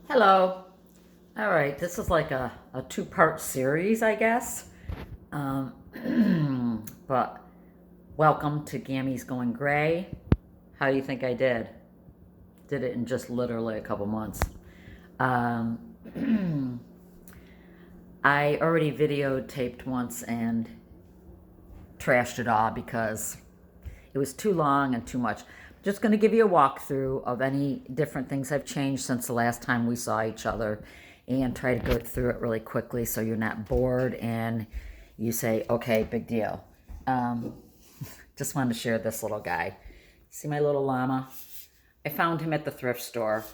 Hello. All right, this is like a two-part series, I guess. But welcome to Gammy's Going Gray. How do you think I did? Did it in just literally a couple months. Um, I already videotaped once and trashed it all because it was too long and too much. Just going to give you a walkthrough of any different things I've changed since the last time we saw each other and try to go through it really quickly so you're not bored and you say, okay, big deal. Um, just wanted to share this little guy. See my little llama? I found him at the thrift store.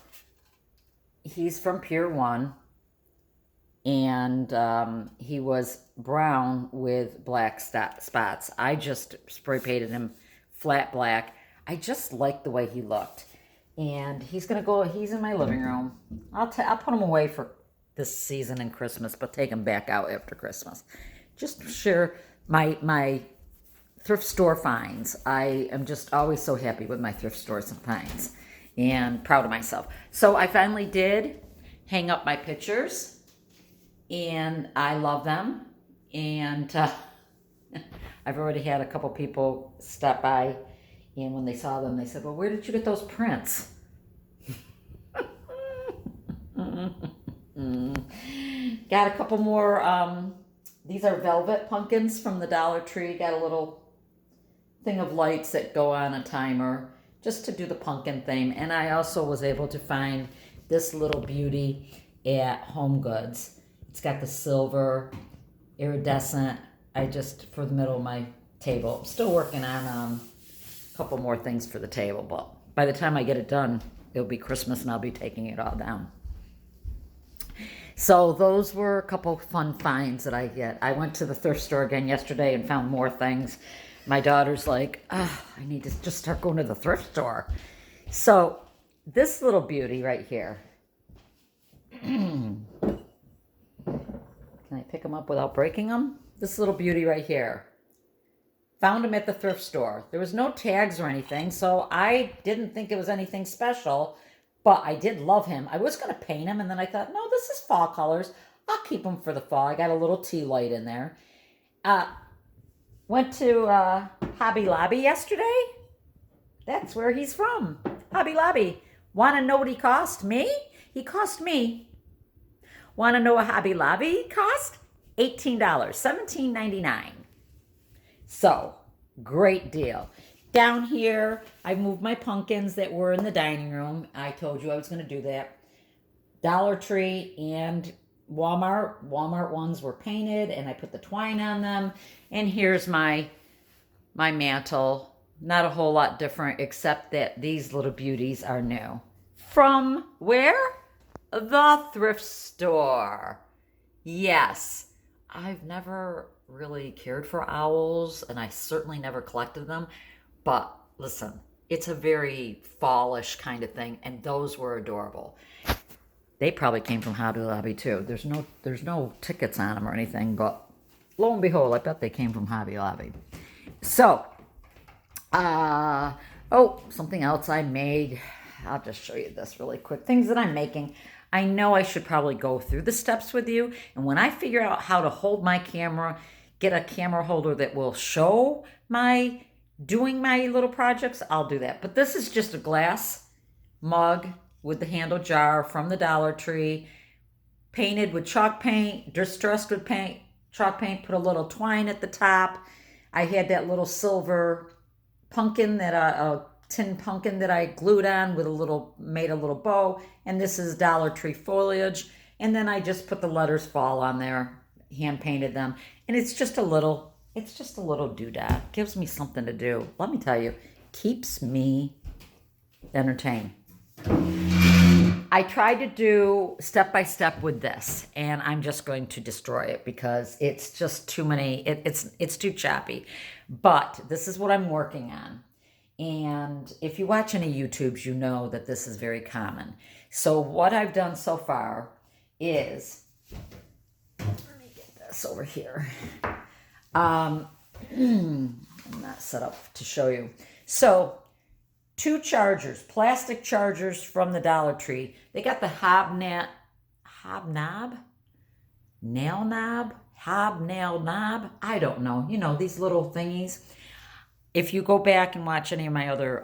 He's from Pier 1 and he was brown with black spots. I just spray painted him flat black. I just liked the way he looked. And he's in my living room. I'll put him away for this season and Christmas, but take him back out after Christmas. Just share my thrift store finds. I am just always so happy with my thrift stores and finds and proud of myself. So I finally did hang up my pictures and I love them. And I've already had a couple people stop by, and when they saw them, they said, well, where did you get those prints? Got a couple more. These are velvet pumpkins from the Dollar Tree. Got a little thing of lights that go on a timer just to do the pumpkin theme. And I also was able to find this little beauty at Home Goods. It's got the silver iridescent. For the middle of my table. I'm still working on a couple more things for the table, but by the time I get it done, it'll be Christmas and I'll be taking it all down. So those were a couple fun finds that I get. I went to the thrift store again yesterday and found more things. My daughter's like, I need to just start going to the thrift store. So this little beauty right here. Can I pick them up without breaking them? This little beauty right here. Found him at the thrift store. There was no tags or anything, so I didn't think it was anything special, but I did love him. I was going to paint him, and then I thought, no, this is fall colors. I'll keep him for the fall. I got a little tea light in there. Went to Hobby Lobby yesterday. That's where he's from. Hobby Lobby. Want to know what he cost me? He cost me. Want to know what Hobby Lobby cost? $18, $17.99. So, great deal. Down here, I moved my pumpkins that were in the dining room. I told you I was going to do that. Dollar Tree and Walmart. Walmart ones were painted, and I put the twine on them. And here's my mantle. Not a whole lot different, except that these little beauties are new. From where? The thrift store. Yes. I've never really cared for owls, and I certainly never collected them. But listen, it's a very fallish kind of thing, and those were adorable. They probably came from Hobby Lobby too. There's no tickets on them or anything, but lo and behold, I bet they came from Hobby Lobby. So, something else I made. I'll just show you this really quick. Things that I'm making. I know I should probably go through the steps with you. And when I figure out how to hold my camera, get a camera holder that will show my doing my little projects, I'll do that. But this is just a glass mug with the handle jar from the Dollar Tree, painted with chalk paint, distressed with chalk paint, put a little twine at the top. I had that little silver pumpkin a tin pumpkin that I glued on with made a little bow, and this is Dollar Tree foliage. And then I just put the letters fall on there, hand painted them, and it's just a little doodad. Gives me something to do. Let me tell you, keeps me entertained. I tried to do step by step with this, and I'm just going to destroy it because it's just too many. It's too choppy. But this is what I'm working on. And if you watch any YouTubes, you know that this is very common. So what I've done so far is, let me get this over here. I'm not set up to show you. So 2 chargers, plastic chargers from the Dollar Tree. They got the hobnail knob. I don't know. You know, these little thingies. If you go back and watch any of my other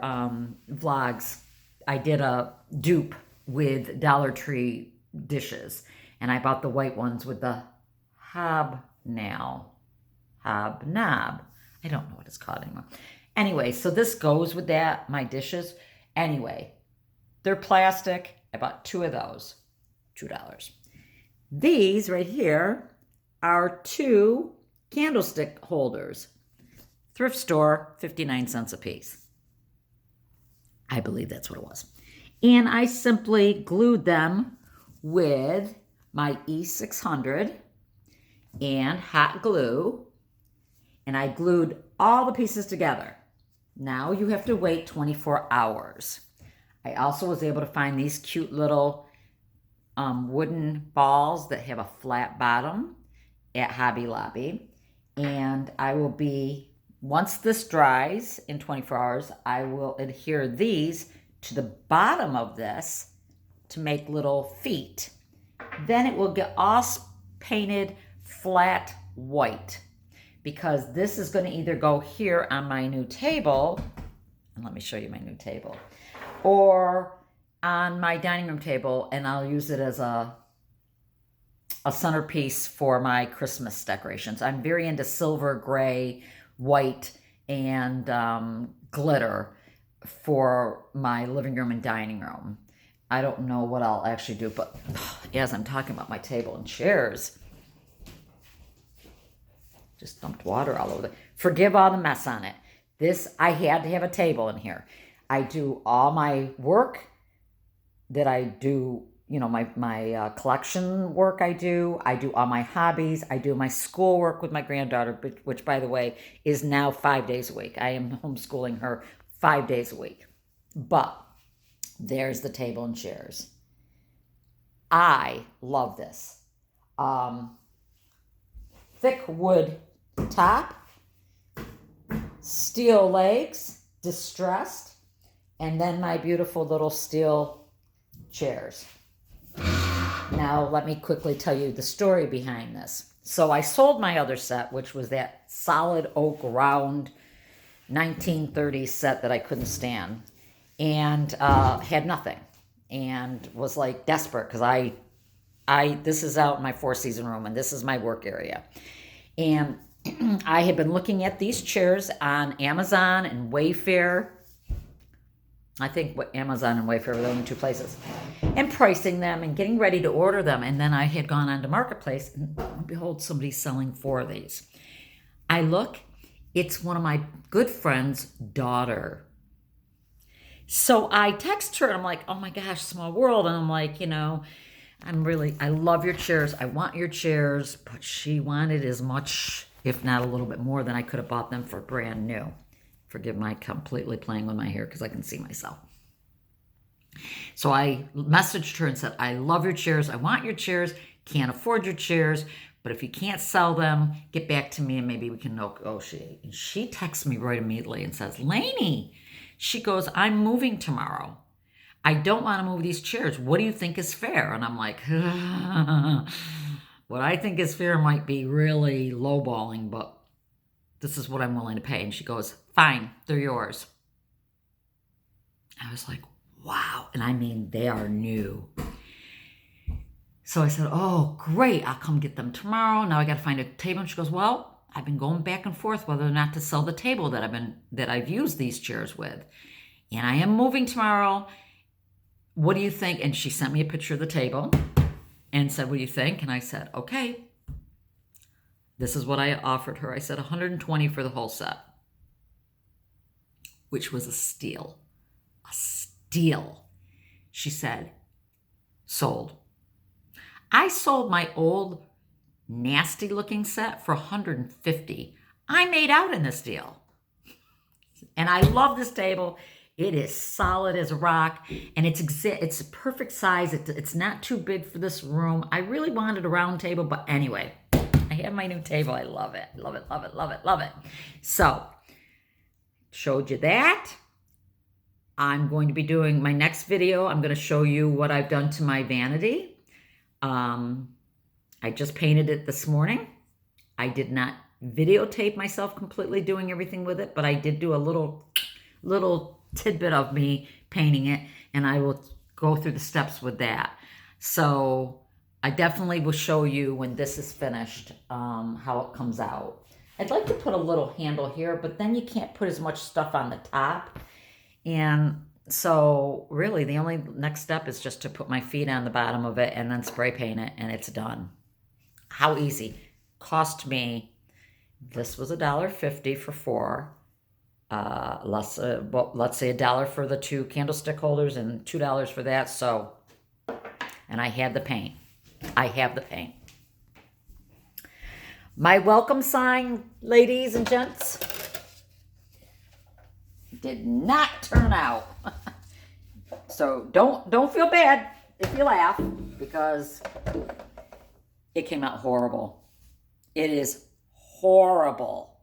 vlogs, I did a dupe with Dollar Tree dishes. And I bought the white ones with the hobnob. I don't know what it's called anymore. Anyway, so this goes with that, my dishes. Anyway, they're plastic. I bought 2 of those, $2. These right here are 2 candlestick holders. Thrift store, 59 cents a piece. I believe that's what it was. And I simply glued them with my E600 and hot glue. And I glued all the pieces together. Now you have to wait 24 hours. I also was able to find these cute little wooden balls that have a flat bottom at Hobby Lobby. And I will be, once this dries in 24 hours, I will adhere these to the bottom of this to make little feet. Then it will get all painted flat white, because this is going to either go here on my new table, and let me show you my new table, or on my dining room table, and I'll use it as a centerpiece for my Christmas decorations. I'm very into silver, gray, white, and glitter for my living room and dining room. I don't know what I'll actually do, but as I'm talking about my table and chairs, just dumped water all over it. Forgive all the mess on it. I had to have a table in here. I do all my work that I do, you know, my collection work I do all my hobbies. I do my school work with my granddaughter, which, by the way, is now 5 days a week. I am homeschooling her 5 days a week. But there's the table and chairs. I love this. Thick wood top, steel legs, distressed, and then my beautiful little steel chairs. Now, let me quickly tell you the story behind this. So I sold my other set, which was that solid oak round 1930s set that I couldn't stand, and had nothing, and was like desperate because this is out in my 4-season room, and this is my work area. And I had been looking at these chairs on Amazon and Wayfair. I think Amazon and Wayfair were the only 2 places. And pricing them and getting ready to order them. And then I had gone onto Marketplace, and behold, somebody's selling 4 of these. I look, it's one of my good friend's daughter. So I text her, and I'm like, oh my gosh, small world. And I'm like, you know, I love your chairs. I want your chairs. But she wanted as much, if not a little bit more, than I could have bought them for brand new. Forgive my completely playing with my hair because I can see myself. So I messaged her and said, I love your chairs. I want your chairs. Can't afford your chairs. But if you can't sell them, get back to me and maybe we can negotiate. And she texts me right immediately and says, Lainey, she goes, I'm moving tomorrow. I don't want to move these chairs. What do you think is fair? And I'm like, what I think is fair might be really lowballing, but this is what I'm willing to pay. And she goes, fine, they're yours. I was like, wow. And I mean, they are new. So I said, oh, great. I'll come get them tomorrow. Now I got to find a table. And she goes, well, I've been going back and forth whether or not to sell the table that I've used these chairs with. And I am moving tomorrow. What do you think? And she sent me a picture of the table and said, what do you think? And I said, okay. This is what I offered her. I said $120 for the whole set, which was a steal. A steal. She said, sold. I sold my old nasty looking set for $150. I made out in this deal. And I love this table. It is solid as a rock, and it's a perfect size. It's not too big for this room. I really wanted a round table, but anyway, I have my new table. I love it. Love it, love it, love it, love it. So, showed you that. I'm going to be doing my next video. I'm going to show you what I've done to my vanity. I just painted it this morning. I did not videotape myself completely doing everything with it, but I did do a little tidbit of me painting it, and I will go through the steps with that. So I definitely will show you when this is finished, how it comes out. I'd like to put a little handle here, but then you can't put as much stuff on the top. And so really the only next step is just to put my feet on the bottom of it and then spray paint it, and it's done. How easy. Cost me, this was $1.50 for 4. Let's say $1 for the 2 candlestick holders and $2 for that. So, and I had the paint. I have the paint. My welcome sign, ladies and gents, did not turn out. So don't feel bad if you laugh, because it came out horrible. It is horrible.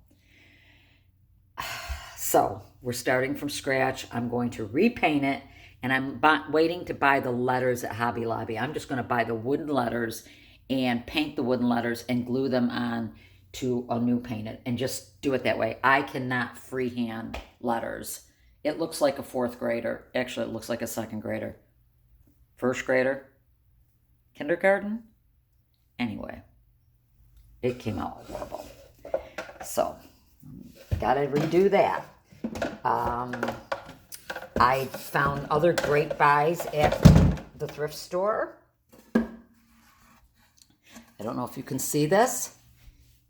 So we're starting from scratch. I'm going to repaint it, and I'm waiting to buy the letters at Hobby Lobby. I'm just going to buy the wooden letters and paint the wooden letters and glue them on to a new painted and just do it that way. I cannot freehand letters. It looks like a 4th grader. Actually, it looks like a 2nd grader. 1st grader? Kindergarten? Anyway, it came out horrible. So, gotta redo that. I found other great buys at the thrift store. I don't know if you can see this.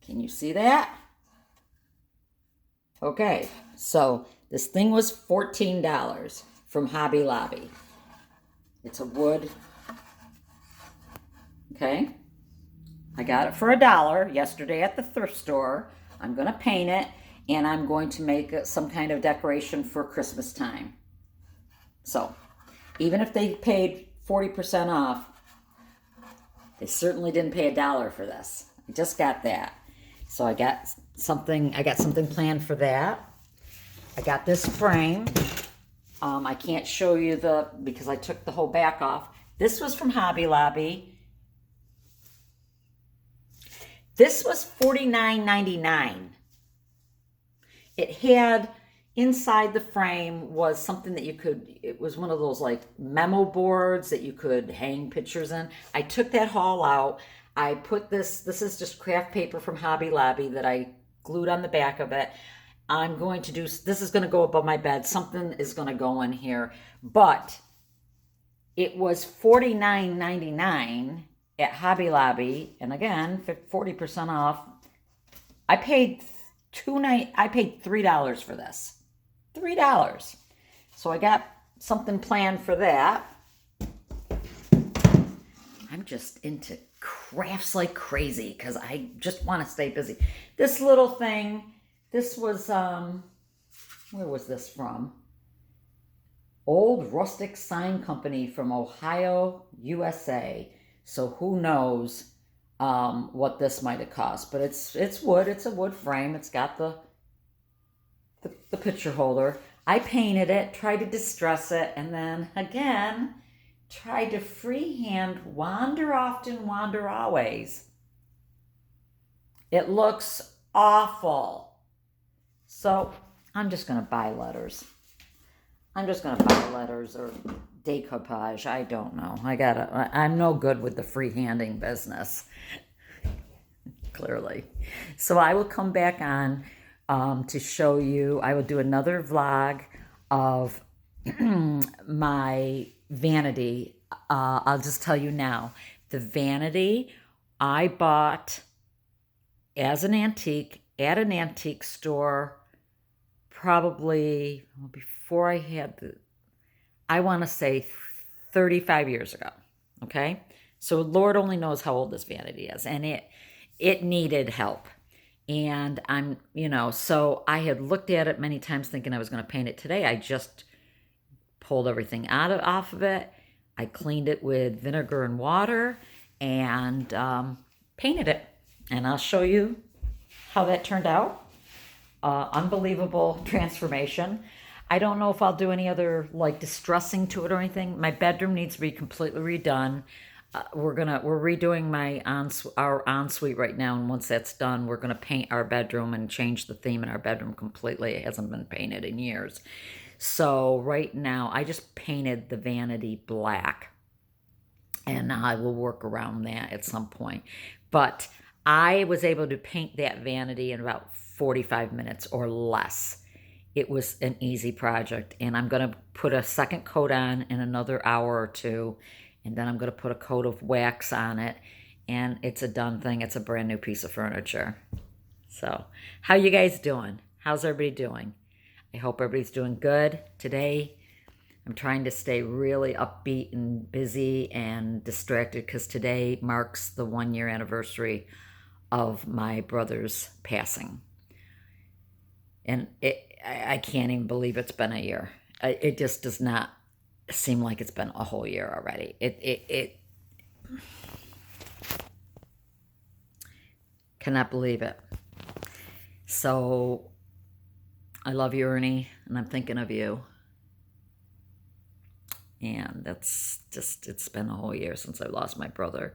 Can you see that? Okay, so this thing was $14 from Hobby Lobby. It's a wood. Okay. I got it for $1 yesterday at the thrift store. I'm going to paint it, and I'm going to make some kind of decoration for Christmas time. So, even if they paid 40% off, they certainly didn't pay $1 for this. I just got that. So I got something planned for that. I got this frame. I can't show you because I took the whole back off. This was from Hobby Lobby. This was $49.99. It had, inside the frame was something that it was one of those like memo boards that you could hang pictures in. I took that haul out. I put this is just craft paper from Hobby Lobby that I glued on the back of it. I'm going to this is going to go above my bed. Something is going to go in here. But it was $49.99 at Hobby Lobby. And again, 40% off. I paid $3 for this. $3. So I got something planned for that. I'm just into crafts like crazy because I just want to stay busy. This little thing, this was, where was this from? Old Rustic Sign Company from Ohio, USA. So who knows what this might have cost. But it's wood. It's a wood frame. It's got the picture holder. I painted it, tried to distress it, and then again tried to freehand wander often, wander always. It looks awful. So I'm just going to buy letters. I'm just going to buy letters or decoupage. I don't know. I'm no good with the freehanding business. Clearly. So I will come back on to show you. I will do another vlog of my vanity. I'll just tell you now. The vanity I bought as an antique at an antique store probably before I had I want to say 35 years ago. Okay? So Lord only knows how old this vanity is. And it needed help. And so I had looked at it many times thinking I was going to paint it today. I just pulled everything off of it. I cleaned it with vinegar and water and painted it. And I'll show you how that turned out. Unbelievable transformation. I don't know if I'll do any other like distressing to it or anything. My bedroom needs to be completely redone. We're redoing our ensuite right now, and once that's done, we're gonna paint our bedroom and change the theme in our bedroom completely. It hasn't been painted in years. So right now, I just painted the vanity black, and I will work around that at some point. But I was able to paint that vanity in about 45 minutes or less. It was an easy project, and I'm going to put a second coat on in another hour or two, and then I'm going to put a coat of wax on it, and it's a done thing. It's a brand new piece of furniture. So, how you guys doing? How's everybody doing? I hope everybody's doing good today. I'm trying to stay really upbeat and busy and distracted because today marks the 1 year anniversary of my brother's passing. And I can't even believe it's been a year. It just does not seem like it's been a whole year already. It cannot believe it. So I love you, Ernie, and I'm thinking of you. And that's just, it's been a whole year since I lost my brother,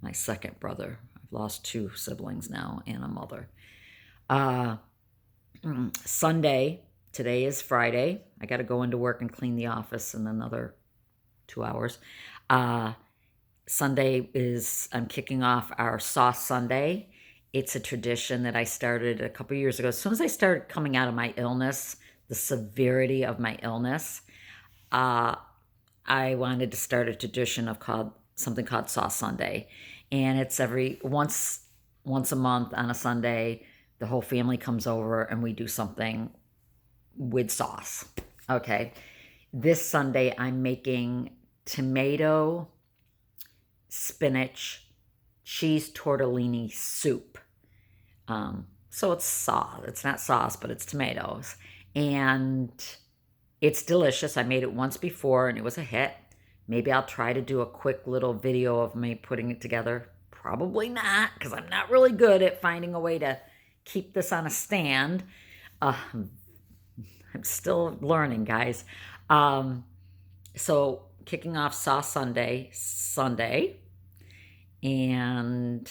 my second brother. I've lost 2 siblings now and a mother. Sunday, today is Friday. I got to go into work and clean the office in another 2 hours. Sunday is, I'm kicking off our Sauce Sunday. It's a tradition that I started a couple years ago. As soon as I started coming out of my illness, the severity of my illness, I wanted to start a tradition of something called Sauce Sunday, and it's once a month on a Sunday. The whole family comes over and we do something with sauce. Okay, this Sunday I'm making tomato, spinach, cheese tortellini soup. So it's sauce. It's not sauce, but it's tomatoes, and it's delicious. I made it once before and it was a hit. Maybe I'll try to do a quick little video of me putting it together. Probably not, because I'm not really good at finding a way to keep this on a stand. I'm still learning, guys. So kicking off Sauce Sunday, and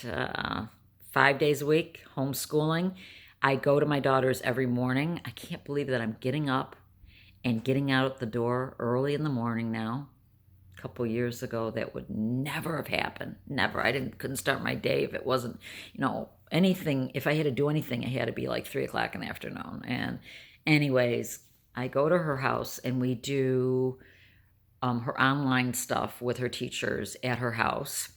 5 days a week, homeschooling. I go to my daughter's every morning. I can't believe that I'm getting up and getting out the door early in the morning now. A couple years ago, that would never have happened. Never. Couldn't start my day if it wasn't, anything. If I had to do anything, it had to be like 3 o'clock in the afternoon. And anyways, I go to her house and we do her online stuff with her teachers at her house.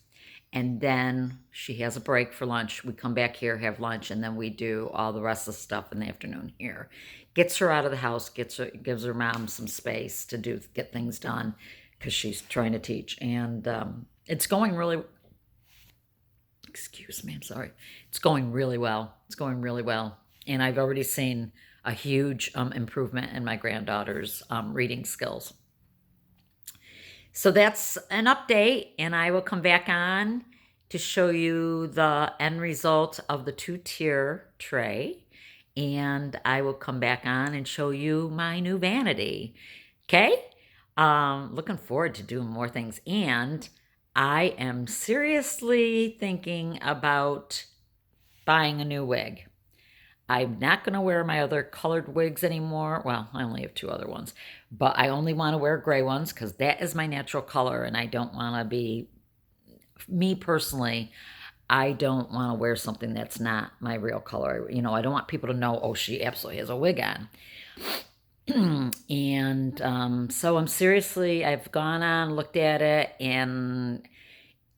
And then she has a break for lunch. We come back here, have lunch, and then we do all the rest of the stuff in the afternoon here. Gets her out of the house, gives her mom some space to get things done because she's trying to teach. And it's going really, excuse me, I'm sorry. It's going really well. It's going really well. And I've already seen a huge improvement in my granddaughter's reading skills. So that's an update, and I will come back on to show you the end result of the 2-tier tray, and I will come back on and show you my new vanity. Okay? Looking forward to doing more things, and I am seriously thinking about buying a new wig. I'm not going to wear my other colored wigs anymore. Well, I only have 2 other ones, but I only want to wear gray ones because that is my natural color, and I don't want to be, me personally, I don't want to wear something that's not my real color. I don't want people to know, oh, she absolutely has a wig on. And so I've gone on, looked at it, and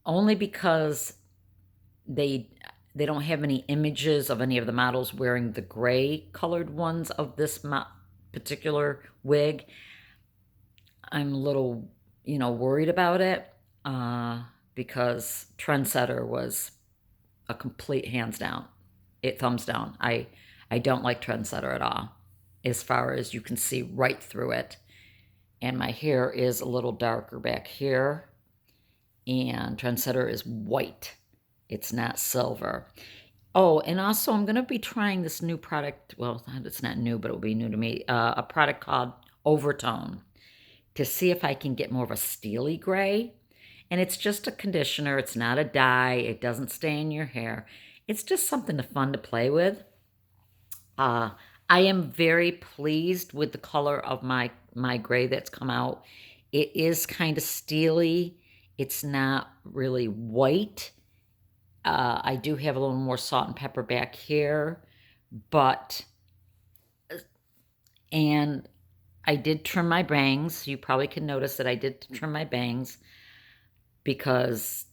only because they don't have any images of any of the models wearing the gray colored ones of this particular wig, I'm a little, worried about it because Trendsetter was a complete hands down. Thumbs down. I don't like Trendsetter at all, as far as you can see right through it. And my hair is a little darker back here, and Trendsetter is white. It's not silver. Oh, and also I'm going to be trying this new product. Well, it's not new, but it will be new to me. A product called Overtone to see if I can get more of a steely gray. And it's just a conditioner. It's not a dye. It doesn't stain your hair. It's just something fun to play with. I am very pleased with the color of my gray that's come out. It is kind of steely. It's not really white. I do have a little more salt and pepper back here, but, and I did trim my bangs. You probably can notice that I did trim my bangs because,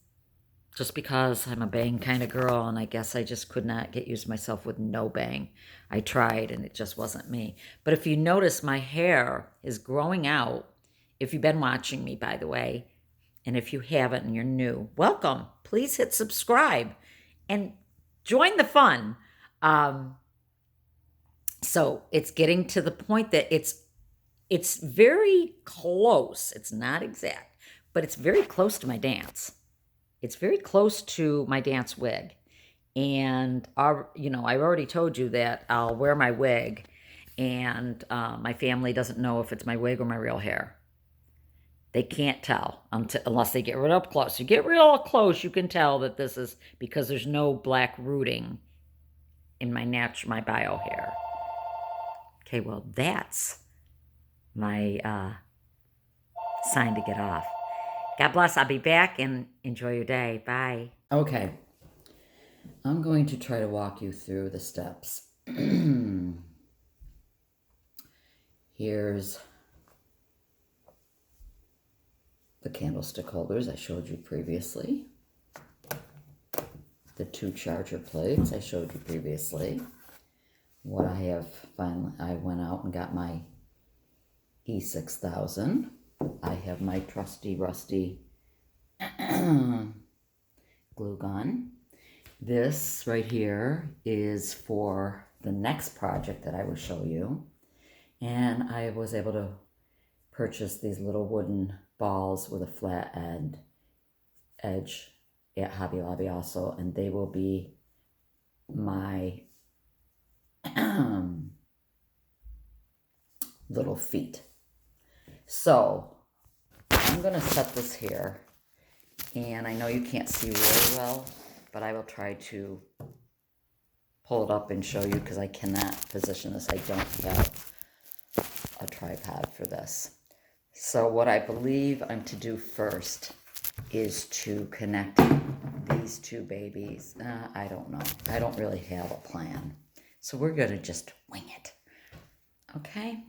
just because I'm a bang kind of girl, and I guess I just could not get used to myself with no bang. I tried, and it just wasn't me. But if you notice, my hair is growing out. If you've been watching me, by the way, and if you haven't and you're new, welcome. Please hit subscribe and join the fun. So it's getting to the point that it's very close. It's not exact, but it's very close to my dance. It's very close to my dance wig. And, you know, I've already told you that I'll wear my wig, and my family doesn't know if it's my wig or my real hair. They can't tell unless they get real up close. You get real close, you can tell that this is because there's no black rooting in my bio hair. Okay, well, that's my sign to get off. God bless. I'll be back, and enjoy your day. Bye. Okay. I'm going to try to walk you through the steps. Here's the candlestick holders I showed you previously. The 2 charger plates I showed you previously. What I have finally, I went out and got my E6000. I have my trusty rusty glue gun. This right here is for the next project that I will show you. And I was able to purchase these little wooden balls with a flat edge at Hobby Lobby also, and they will be my little feet. So I'm going to set this here, and I know you can't see really well, but I will try to pull it up and show you because I cannot position this. I don't have a tripod for this. So what I believe I'm to do first is to connect these 2 babies. I don't know. I don't really have a plan. So we're going to just wing it. Okay?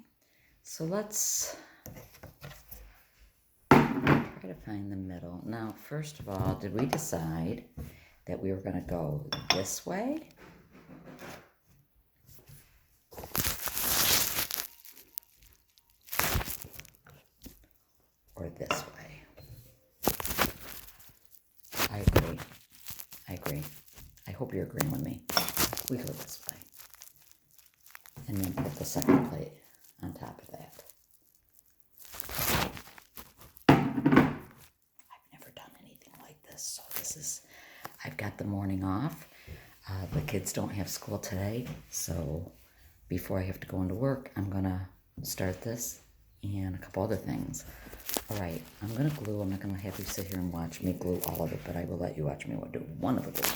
So let's try to find the middle. Now, first of all, did we decide that we were going to go this way? Or this way? I agree. I agree. I hope you're agreeing with me. We go this way. And then put the second plate on top of that. I've never done anything like this, so this is, I've got the morning off. The kids don't have school today, so before I have to go into work, I'm gonna start this and a couple other things. All right, I'm gonna glue. I'm not gonna have you sit here and watch me glue all of it, but I will let you watch me do one of the glue.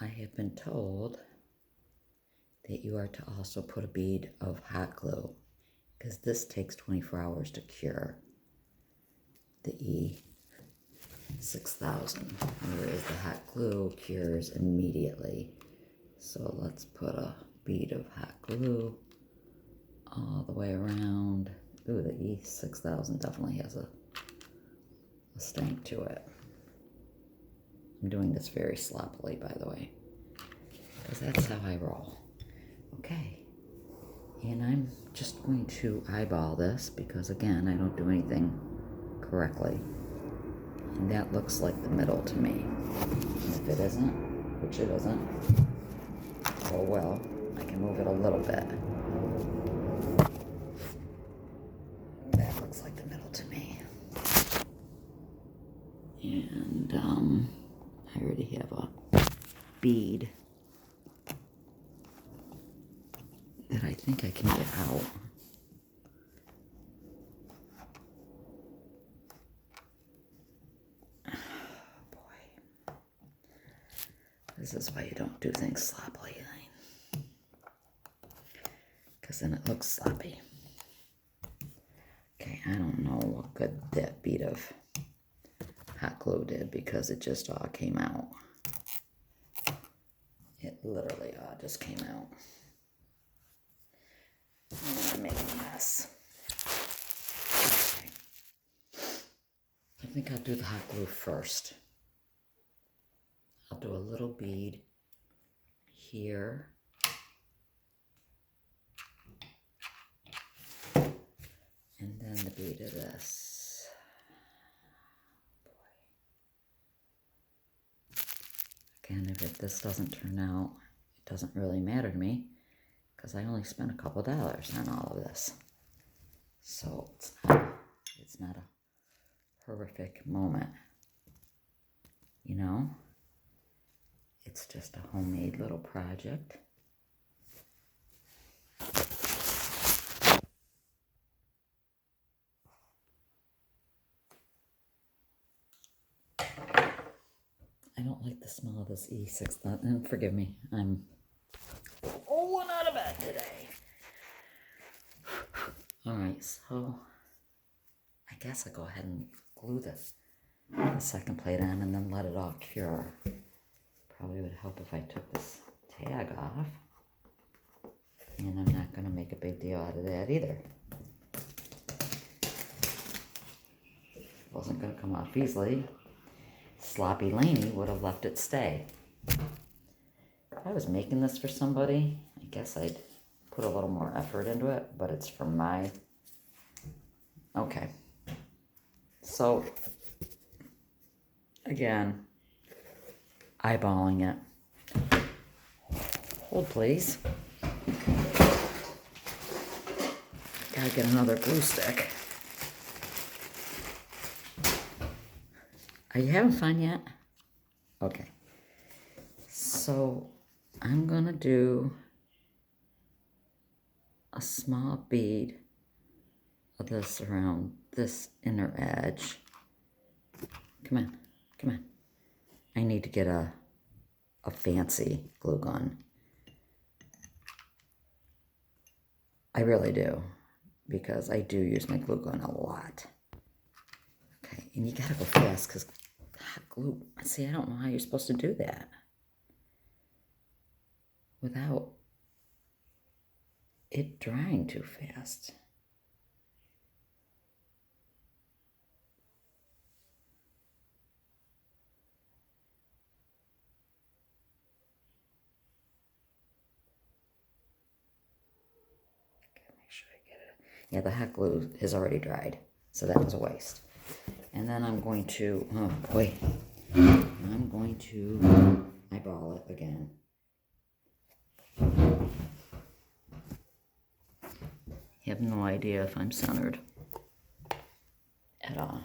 I have been told that you are to also put a bead of hot glue because this takes 24 hours to cure. The E6000, whereas the hot glue cures immediately. So let's put a bead of hot glue all the way around. Ooh, the E6000 definitely has a stank to it. I'm doing this very sloppily, by the way, because that's how I roll. Okay, and I'm just going to eyeball this because, again, I don't do anything correctly. And that looks like the middle to me. If it isn't, which it isn't, oh well, I can move it a little bit. That looks like the middle to me. And I already have a bead that I think I can get out. This is why you don't do things sloppily, because then it looks sloppy. Okay, I don't know what good that bead of hot glue did, because it just all came out. It literally all just came out. I'm making a mess. Okay. I think I'll do the hot glue first. I'll do a little bead here. And then the bead of this. Again, if this doesn't turn out, it doesn't really matter to me, because I only spent a couple dollars on all of this. So it's not a horrific moment, you know? It's just a homemade little project. I don't like the smell of this E6, and forgive me, I'm rolling out of bed today. Alright, so I guess I'll go ahead and glue the second plate on and then let it all cure. Probably would help if I took this tag off. And I'm not going to make a big deal out of that either. Wasn't going to come off easily. Sloppy Laney would have left it stay. If I was making this for somebody, I guess I'd put a little more effort into it, but it's for my... Okay. So, again, eyeballing it. Hold, please. Gotta get another glue stick. Are you having fun yet? Okay. So, I'm gonna do a small bead of this around this inner edge. Come on, come on. I need to get a fancy glue gun. I really do, because I do use my glue gun a lot. Okay, and you gotta go fast, because hot glue, see, I don't know how you're supposed to do that without it drying too fast. Make sure I get it. Yeah, the hot glue is already dried, so that was a waste. And then I'm going to, I'm going to eyeball it again. You have no idea if I'm centered at all.